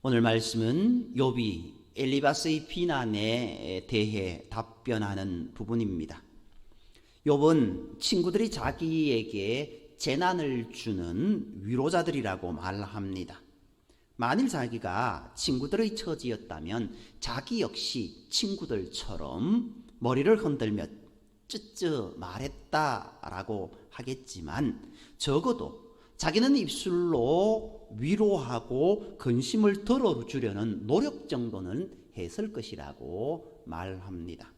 오늘 말씀은 욥이 엘리바스의 비난에 대해 답변하는 부분입니다. 욥은 친구들이 자기에게 재난을 주는 위로자들이라고 말합니다. 만일 자기가 친구들의 처지였다면 자기 역시 친구들처럼 머리를 흔들며 쯔쯔 말했다라고 하겠지만, 적어도 자기는 입술로 위로하고 근심을 덜어주려는 노력 정도는 했을 것이라고 말합니다.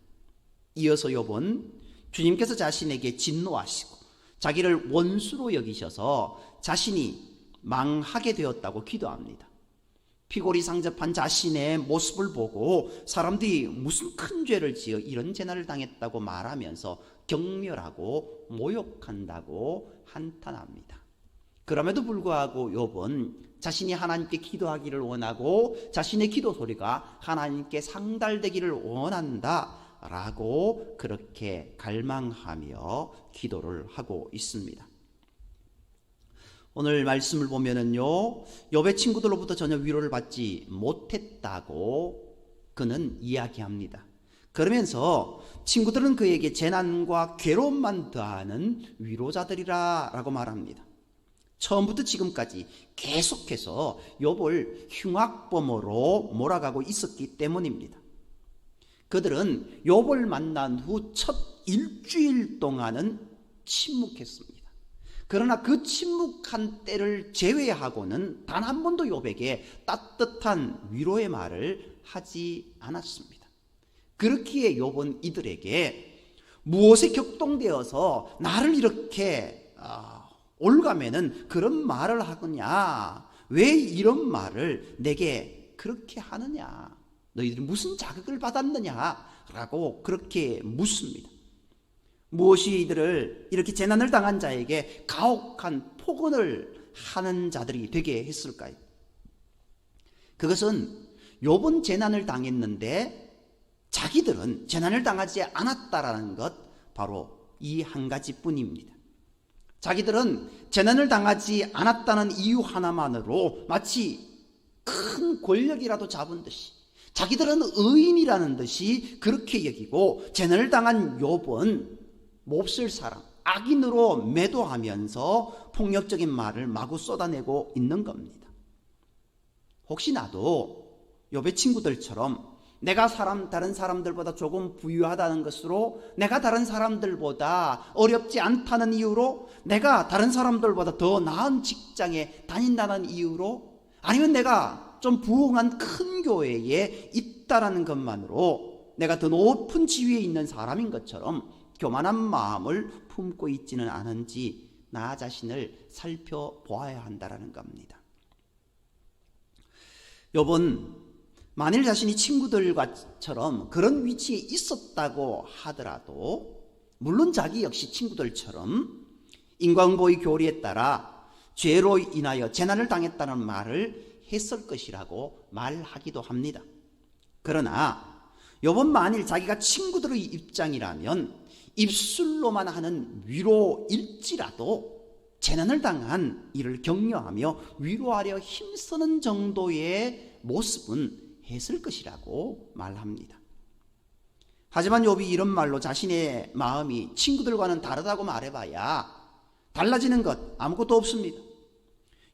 이어서 욥은 주님께서 자신에게 진노하시고 자기를 원수로 여기셔서 자신이 망하게 되었다고 기도합니다. 피골이 상접한 자신의 모습을 보고 사람들이 무슨 큰 죄를 지어 이런 재난을 당했다고 말하면서 경멸하고 모욕한다고 한탄합니다. 그럼에도 불구하고 욥은 자신이 하나님께 기도하기를 원하고 자신의 기도 소리가 하나님께 상달되기를 원한다라고 그렇게 갈망하며 기도를 하고 있습니다. 오늘 말씀을 보면은요, 욥의 친구들로부터 전혀 위로를 받지 못했다고 그는 이야기합니다. 그러면서 친구들은 그에게 재난과 괴로움만 더하는 위로자들이라고 말합니다. 처음부터 지금까지 계속해서 욥을 흉악범으로 몰아가고 있었기 때문입니다. 그들은 욥을 만난 후 첫 일주일 동안은 침묵했습니다. 그러나 그 침묵한 때를 제외하고는 단 한 번도 욥에게 따뜻한 위로의 말을 하지 않았습니다. 그렇기에 욥은 이들에게 무엇에 격동되어서 나를 이렇게 올가매는 그런 말을 하느냐, 왜 이런 말을 내게 그렇게 하느냐, 너희들이 무슨 자극을 받았느냐 라고 그렇게 묻습니다. 무엇이 이들을 이렇게 재난을 당한 자에게 가혹한 폭언을 하는 자들이 되게 했을까요? 그것은 욥은 재난을 당했는데 자기들은 재난을 당하지 않았다라는 것, 바로 이 한 가지뿐입니다. 자기들은 재난을 당하지 않았다는 이유 하나만으로 마치 큰 권력이라도 잡은 듯이, 자기들은 의인이라는 듯이 그렇게 여기고, 재난을 당한 욥은 몹쓸 사람, 악인으로 매도하면서 폭력적인 말을 마구 쏟아내고 있는 겁니다. 혹시 나도 욥의 친구들처럼 내가 다른 사람들보다 조금 부유하다는 것으로, 내가 다른 사람들보다 어렵지 않다는 이유로, 내가 다른 사람들보다 더 나은 직장에 다닌다는 이유로, 아니면 내가 좀 부흥한 큰 교회에 있다는 것만으로 내가 더 높은 지위에 있는 사람인 것처럼 교만한 마음을 품고 있지는 않은지 나 자신을 살펴보아야 한다는 겁니다. 욥은 만일 자신이 친구들과처럼 그런 위치에 있었다고 하더라도, 물론 자기 역시 친구들처럼 인과응보의 교리에 따라 죄로 인하여 재난을 당했다는 말을 했을 것이라고 말하기도 합니다. 그러나 욥은 만일 자기가 친구들의 입장이라면 입술로만 하는 위로일지라도 재난을 당한 이를 격려하며 위로하려 힘쓰는 정도의 모습은 했을 것이라고 말합니다. 하지만 욥이 이런 말로 자신의 마음이 친구들과는 다르다고 말해봐야 달라지는 것 아무것도 없습니다.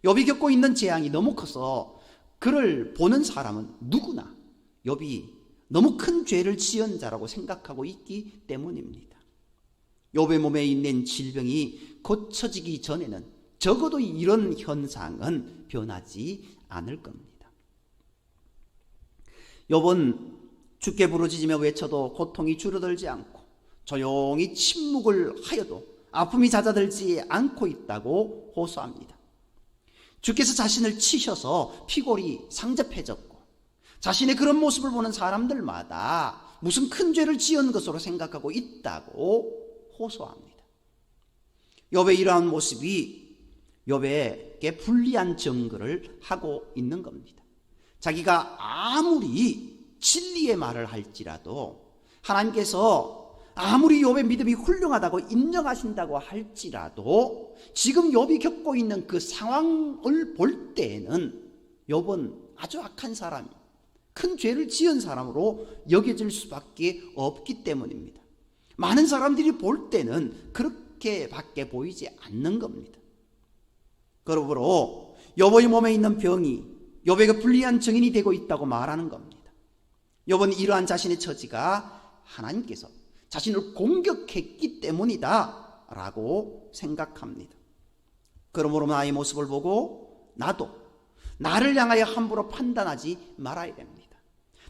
욥이 겪고 있는 재앙이 너무 커서 그를 보는 사람은 누구나 욥이 너무 큰 죄를 지은 자라고 생각하고 있기 때문입니다. 욥의 몸에 있는 질병이 고쳐지기 전에는 적어도 이런 현상은 변하지 않을 겁니다. 욥은 주께 부르짖으며 외쳐도 고통이 줄어들지 않고, 조용히 침묵을 하여도 아픔이 잦아들지 않고 있다고 호소합니다. 주께서 자신을 치셔서 피골이 상접해졌고, 자신의 그런 모습을 보는 사람들마다 무슨 큰 죄를 지은 것으로 생각하고 있다고 호소합니다. 욥의 이러한 모습이 욥에게 불리한 증거를 하고 있는 겁니다. 자기가 아무리 진리의 말을 할지라도, 하나님께서 아무리 욥의 믿음이 훌륭하다고 인정하신다고 할지라도, 지금 욥이 겪고 있는 그 상황을 볼 때에는 욥은 아주 악한 사람, 큰 죄를 지은 사람으로 여겨질 수밖에 없기 때문입니다. 많은 사람들이 볼 때는 그렇게밖에 보이지 않는 겁니다. 그러므로 욥의 몸에 있는 병이 욥에게 불리한 증인이 되고 있다고 말하는 겁니다. 욥은 이러한 자신의 처지가 하나님께서 자신을 공격했기 때문이다 라고 생각합니다. 그러므로 나의 모습을 보고 나도 나를 향하여 함부로 판단하지 말아야 됩니다.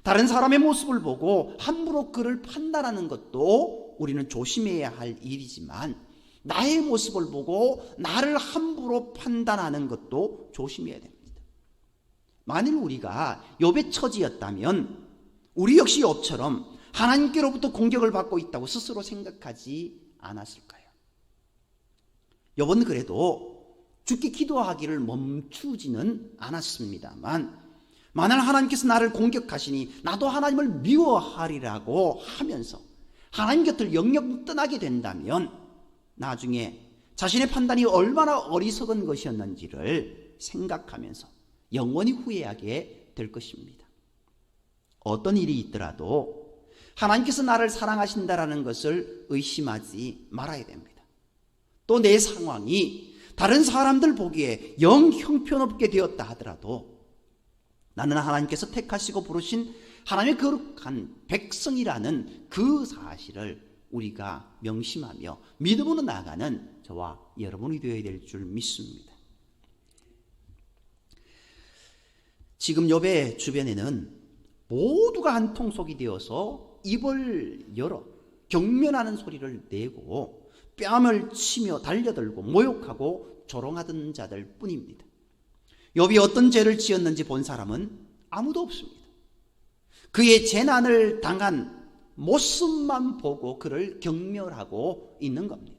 다른 사람의 모습을 보고 함부로 그를 판단하는 것도 우리는 조심해야 할 일이지만, 나의 모습을 보고 나를 함부로 판단하는 것도 조심해야 됩니다. 만일 우리가 욥의 처지였다면 우리 역시 욥처럼 하나님께로부터 공격을 받고 있다고 스스로 생각하지 않았을까요? 욥은 그래도 죽게 기도하기를 멈추지는 않았습니다만, 만일 하나님께서 나를 공격하시니 나도 하나님을 미워하리라고 하면서 하나님 곁을 영영 떠나게 된다면 나중에 자신의 판단이 얼마나 어리석은 것이었는지를 생각하면서 영원히 후회하게 될 것입니다. 어떤 일이 있더라도 하나님께서 나를 사랑하신다라는 것을 의심하지 말아야 됩니다. 또 내 상황이 다른 사람들 보기에 영 형편없게 되었다 하더라도 나는 하나님께서 택하시고 부르신 하나님의 거룩한 백성이라는 그 사실을 우리가 명심하며 믿음으로 나아가는 저와 여러분이 되어야 될 줄 믿습니다. 지금 욥의 주변에는 모두가 한 통속이 되어서 입을 열어 경멸하는 소리를 내고 뺨을 치며 달려들고 모욕하고 조롱하던 자들 뿐입니다. 욥이 어떤 죄를 지었는지 본 사람은 아무도 없습니다. 그의 재난을 당한 모습만 보고 그를 경멸하고 있는 겁니다.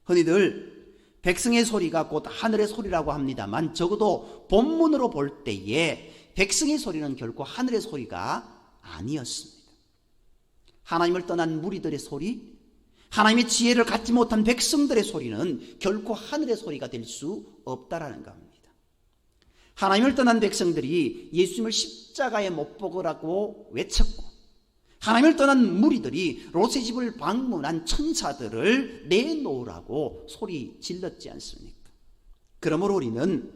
흔히들 백성의 소리가 곧 하늘의 소리라고 합니다만, 적어도 본문으로 볼 때에 백성의 소리는 결코 하늘의 소리가 아니었습니다. 하나님을 떠난 무리들의 소리, 하나님의 지혜를 갖지 못한 백성들의 소리는 결코 하늘의 소리가 될 수 없다라는 겁니다. 하나님을 떠난 백성들이 예수님을 십자가에 못 박으라고 외쳤고, 하나님을 떠난 무리들이 롯의 집을 방문한 천사들을 내놓으라고 소리 질렀지 않습니까? 그러므로 우리는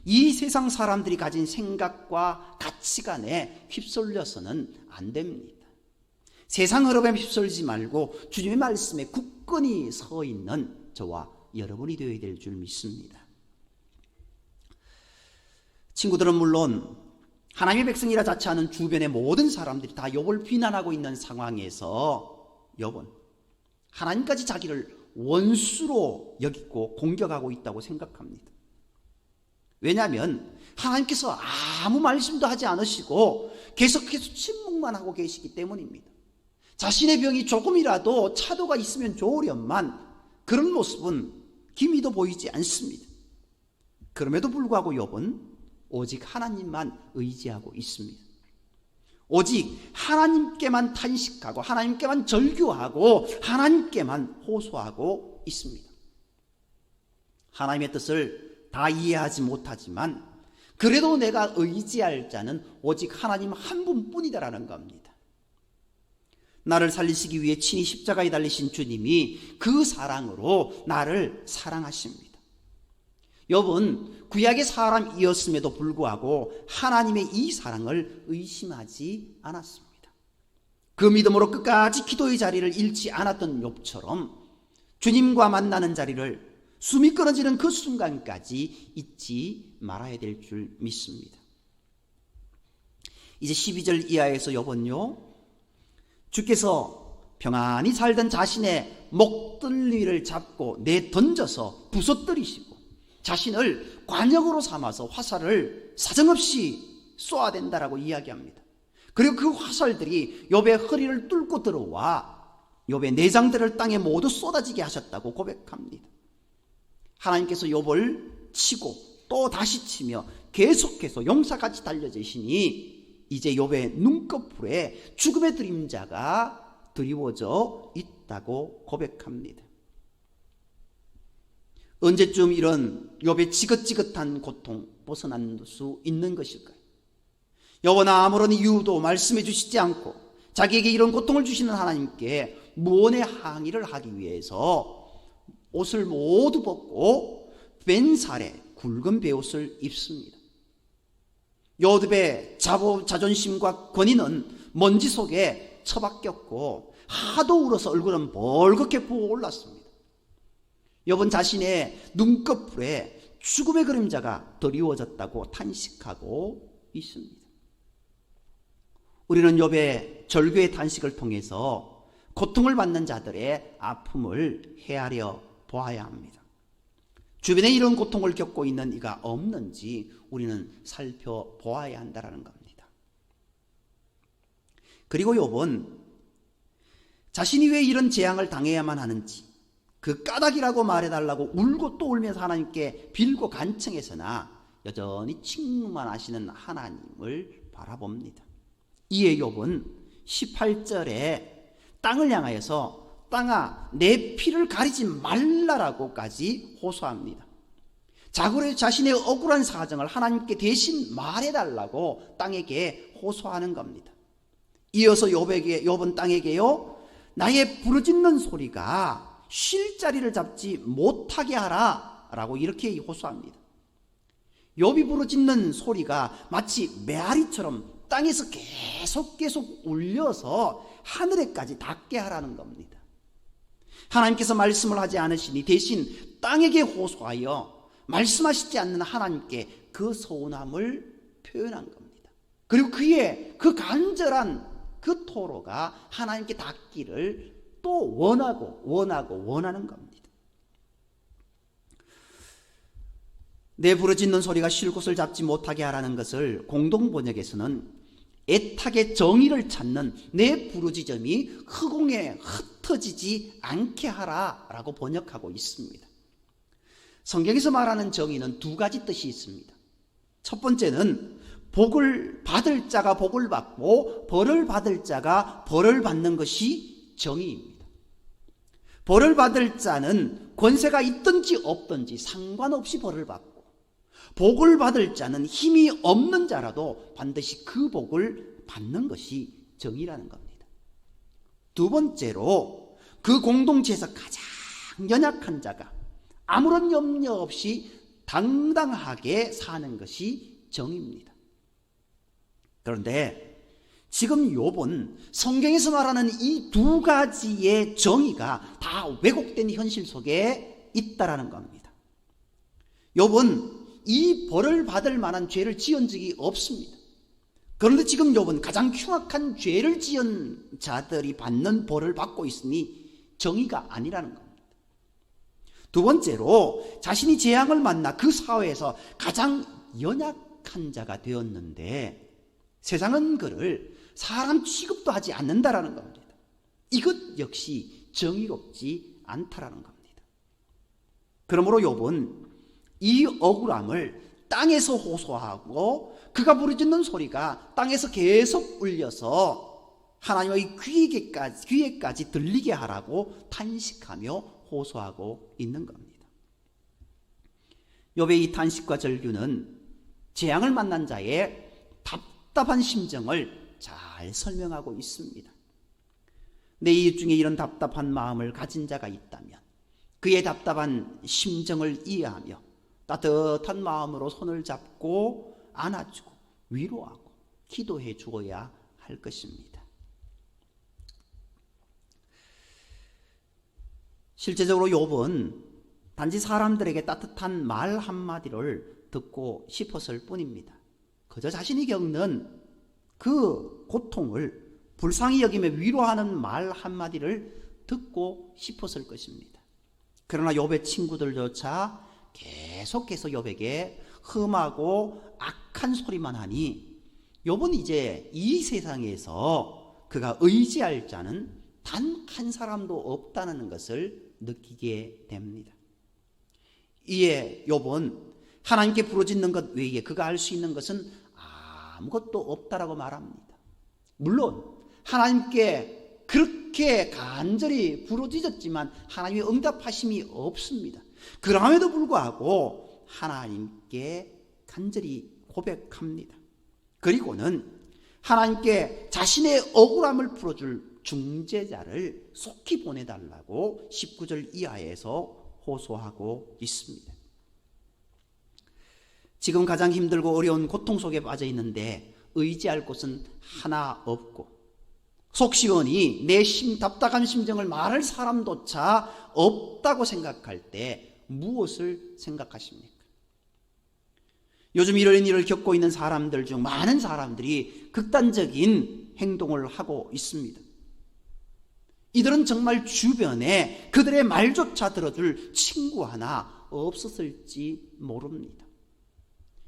이 세상 사람들이 가진 생각과 가치관에 휩쓸려서는 안 됩니다. 세상 흐름에 휩쓸지 말고 주님의 말씀에 굳건히 서 있는 저와 여러분이 되어야 될 줄 믿습니다. 친구들은 물론 하나님의 백성이라 자처하는 주변의 모든 사람들이 다 욥을 비난하고 있는 상황에서 욥은 하나님까지 자기를 원수로 여기고 공격하고 있다고 생각합니다. 왜냐하면 하나님께서 아무 말씀도 하지 않으시고 계속해서 침묵만 하고 계시기 때문입니다. 자신의 병이 조금이라도 차도가 있으면 좋으련만 그런 모습은 기미도 보이지 않습니다. 그럼에도 불구하고 욥은 오직 하나님만 의지하고 있습니다. 오직 하나님께만 탄식하고 하나님께만 절규하고 하나님께만 호소하고 있습니다. 하나님의 뜻을 다 이해하지 못하지만 그래도 내가 의지할 자는 오직 하나님 한 분뿐이다라는 겁니다. 나를 살리시기 위해 친히 십자가에 달리신 주님이 그 사랑으로 나를 사랑하십니다. 욥은 구약의 사람이었음에도 불구하고 하나님의 이 사랑을 의심하지 않았습니다. 그 믿음으로 끝까지 기도의 자리를 잃지 않았던 욥처럼 주님과 만나는 자리를 숨이 끊어지는 그 순간까지 잊지 말아야 될 줄 믿습니다. 이제 12절 이하에서 욥은요, 주께서 평안히 살던 자신의 목덜미를 잡고 내던져서 부서뜨리시고 자신을 관역으로 삼아서 화살을 사정없이 쏘아댄다라고 이야기합니다. 그리고 그 화살들이 욥의 허리를 뚫고 들어와 욥의 내장들을 땅에 모두 쏟아지게 하셨다고 고백합니다. 하나님께서 욥을 치고 또 다시 치며 계속해서 용사같이 달려지시니 이제 욥의 눈꺼풀에 죽음의 그림자가 드리워져 있다고 고백합니다. 언제쯤 이런 욥의 지긋지긋한 고통 벗어날 수 있는 것일까요? 욥은 아무런 이유도 말씀해 주시지 않고 자기에게 이런 고통을 주시는 하나님께 무언의 항의를 하기 위해서 옷을 모두 벗고 맨살에 굵은 베옷을 입습니다. 욥의 자존심과 권위는 먼지 속에 처박혔고 하도 울어서 얼굴은 벌겋게 부어올랐습니다. 욥은 자신의 눈꺼풀에 죽음의 그림자가 드리워졌다고 탄식하고 있습니다. 우리는 욥의 절규의 탄식을 통해서 고통을 받는 자들의 아픔을 헤아려 보아야 합니다. 주변에 이런 고통을 겪고 있는 이가 없는지 우리는 살펴보아야 한다는 겁니다. 그리고 욥은 자신이 왜 이런 재앙을 당해야만 하는지 그 까닭이라고 말해달라고 울고 또 울면서 하나님께 빌고 간청해서나 여전히 책무만 하시는 하나님을 바라봅니다. 이에 욥은 18절에 땅을 향하여서 땅아 내 피를 가리지 말라라고까지 호소합니다. 자신의 억울한 사정을 하나님께 대신 말해달라고 땅에게 호소하는 겁니다. 이어서 욥은 땅에게요 나의 부르짖는 소리가 쉴 자리를 잡지 못하게 하라 라고 이렇게 호소합니다. 욥이 부르짖는 소리가 마치 메아리처럼 땅에서 계속 울려서 하늘에까지 닿게 하라는 겁니다. 하나님께서 말씀을 하지 않으시니 대신 땅에게 호소하여 말씀하시지 않는 하나님께 그 서운함을 표현한 겁니다. 그리고 그의 그 간절한 그 토로가 하나님께 닿기를 또 원하는 겁니다. 내 부르짖는 소리가 쉴 곳을 잡지 못하게 하라는 것을 공동번역에서는 애타게 정의를 찾는 내 부르짖음이 허공에 흩어지지 않게 하라라고 번역하고 있습니다. 성경에서 말하는 정의는 두 가지 뜻이 있습니다. 첫 번째는 복을 받을 자가 복을 받고 벌을 받을 자가 벌을 받는 것이 정의입니다. 벌을 받을 자는 권세가 있든지 없든지 상관없이 벌을 받고 복을 받을 자는 힘이 없는 자라도 반드시 그 복을 받는 것이 정의라는 겁니다. 두 번째로 그 공동체에서 가장 연약한 자가 아무런 염려 없이 당당하게 사는 것이 정의입니다. 그런데 지금 욥은 성경에서 말하는 이 두 가지의 정의가 다 왜곡된 현실 속에 있다라는 겁니다. 욥은 이 벌을 받을 만한 죄를 지은 적이 없습니다. 그런데 지금 욥은 가장 흉악한 죄를 지은 자들이 받는 벌을 받고 있으니 정의가 아니라는 겁니다. 두 번째로 자신이 재앙을 만나 그 사회에서 가장 연약한 자가 되었는데 세상은 그를 사람 취급도 하지 않는다라는 겁니다. 이것 역시 정의롭지 않다라는 겁니다. 그러므로 욥은 이 억울함을 땅에서 호소하고 그가 부르짖는 소리가 땅에서 계속 울려서 하나님의 귀에까지 들리게 하라고 탄식하며 호소하고 있는 겁니다. 욥의 이 탄식과 절규는 재앙을 만난 자의 답답한 심정을 잘 설명하고 있습니다. 내 이웃 중에 이런 답답한 마음을 가진 자가 있다면 그의 답답한 심정을 이해하며 따뜻한 마음으로 손을 잡고 안아주고 위로하고 기도해 주어야 할 것입니다. 실제적으로 욥은 단지 사람들에게 따뜻한 말 한마디를 듣고 싶었을 뿐입니다. 그저 자신이 겪는 그 고통을 불쌍히 여기며 위로하는 말 한마디를 듣고 싶었을 것입니다. 그러나 욥의 친구들조차 계속해서 욥에게 험하고 악한 소리만 하니 욥은 이제 이 세상에서 그가 의지할 자는 단 한 사람도 없다는 것을 느끼게 됩니다. 이에 욥은 하나님께 부르짖는 것 외에 그가 할 수 있는 것은 아무것도 없다라고 말합니다. 물론 하나님께 그렇게 간절히 부르짖었지만 하나님의 응답하심이 없습니다. 그럼에도 불구하고 하나님께 간절히 고백합니다. 그리고는 하나님께 자신의 억울함을 풀어줄 중재자를 속히 보내달라고 19절 이하에서 호소하고 있습니다. 지금 가장 힘들고 어려운 고통 속에 빠져 있는데 의지할 곳은 하나 없고 속 시원히 내 답답한 심정을 말할 사람조차 없다고 생각할 때 무엇을 생각하십니까? 요즘 이런 일을 겪고 있는 사람들 중 많은 사람들이 극단적인 행동을 하고 있습니다. 이들은 정말 주변에 그들의 말조차 들어줄 친구 하나 없었을지 모릅니다.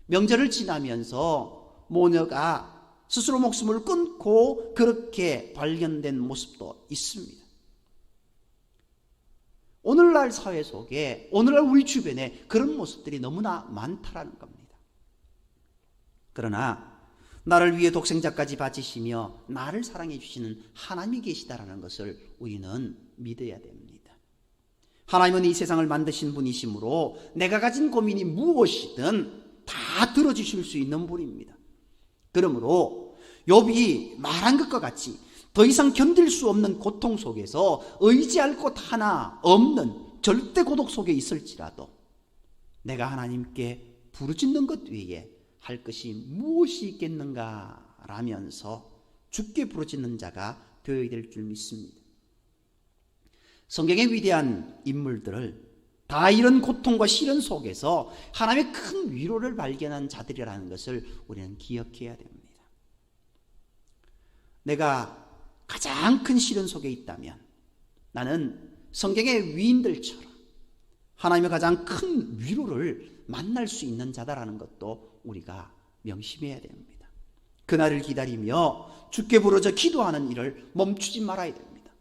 명절을 지나면서 모녀가 스스로 목숨을 끊고 그렇게 발견된 모습도 있습니다. 오늘날 사회 속에, 오늘날 우리 주변에 그런 모습들이 너무나 많다라는 겁니다. 그러나 나를 위해 독생자까지 바치시며 나를 사랑해 주시는 하나님이 계시다라는 것을 우리는 믿어야 됩니다. 하나님은 이 세상을 만드신 분이시므로 내가 가진 고민이 무엇이든 다 들어주실 수 있는 분입니다. 그러므로 욥이 말한 것과 같이 더 이상 견딜 수 없는 고통 속에서 의지할 곳 하나 없는 절대 고독 속에 있을지라도 내가 하나님께 부르짖는 것 외에 할 것이 무엇이 있겠는가 라면서 주께 부르짖는 자가 되어야 될 줄 믿습니다. 성경의 위대한 인물들을 다 이런 고통과 시련 속에서 하나님의 큰 위로를 발견한 자들이라는 것을 우리는 기억해야 됩니다. 내가 가장 큰 시련 속에 있다면 나는 성경의 위인들처럼 하나님의 가장 큰 위로를 만날 수 있는 자다라는 것도 우리가 명심해야 됩니다. 그날을 기다리며 주께 부르짖어 기도하는 일을 멈추지 말아야 됩니다.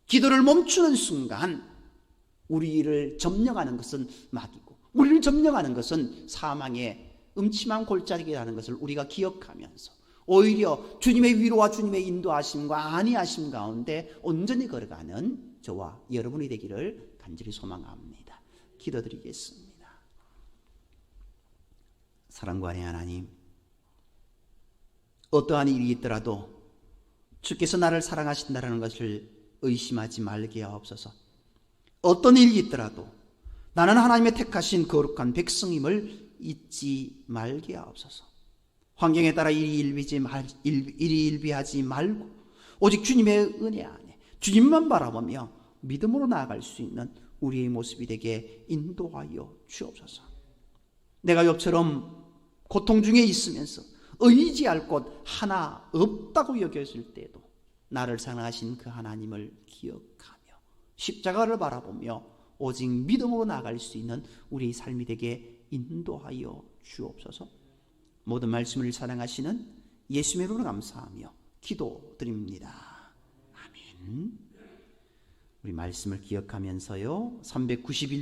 기도를 멈추는 순간 우리를 점령하는 것은 마귀고 우리를 점령하는 것은 사망의 음침한 골짜기라는 것을 우리가 기억하면서 오히려 주님의 위로와 주님의 인도하심과 안위하심 가운데 온전히 걸어가는 저와 여러분이 되기를 간절히 소망합니다. 기도드리겠습니다. 사랑과 은혜의 하나님, 어떠한 일이 있더라도 주께서 나를 사랑하신다는 것을 의심하지 말게 하옵소서. 어떤 일이 있더라도 나는 하나님의 택하신 거룩한 백성임을 잊지 말게 하옵소서. 환경에 따라 일희일비하지 말고 오직 주님의 은혜 안에 주님만 바라보며 믿음으로 나아갈 수 있는 우리의 모습이 되게 인도하여 주옵소서. 내가 욥처럼 고통 중에 있으면서 의지할 곳 하나 없다고 여겼을 때도 나를 사랑하신 그 하나님을 기억하며 십자가를 바라보며 오직 믿음으로 나아갈 수 있는 우리의 삶이 되게 인도하여 주옵소서. 모든 말씀을 사랑하시는 예수님의 이름으로 감사하며 기도드립니다. 아멘. 우리 말씀을 기억하면서요 391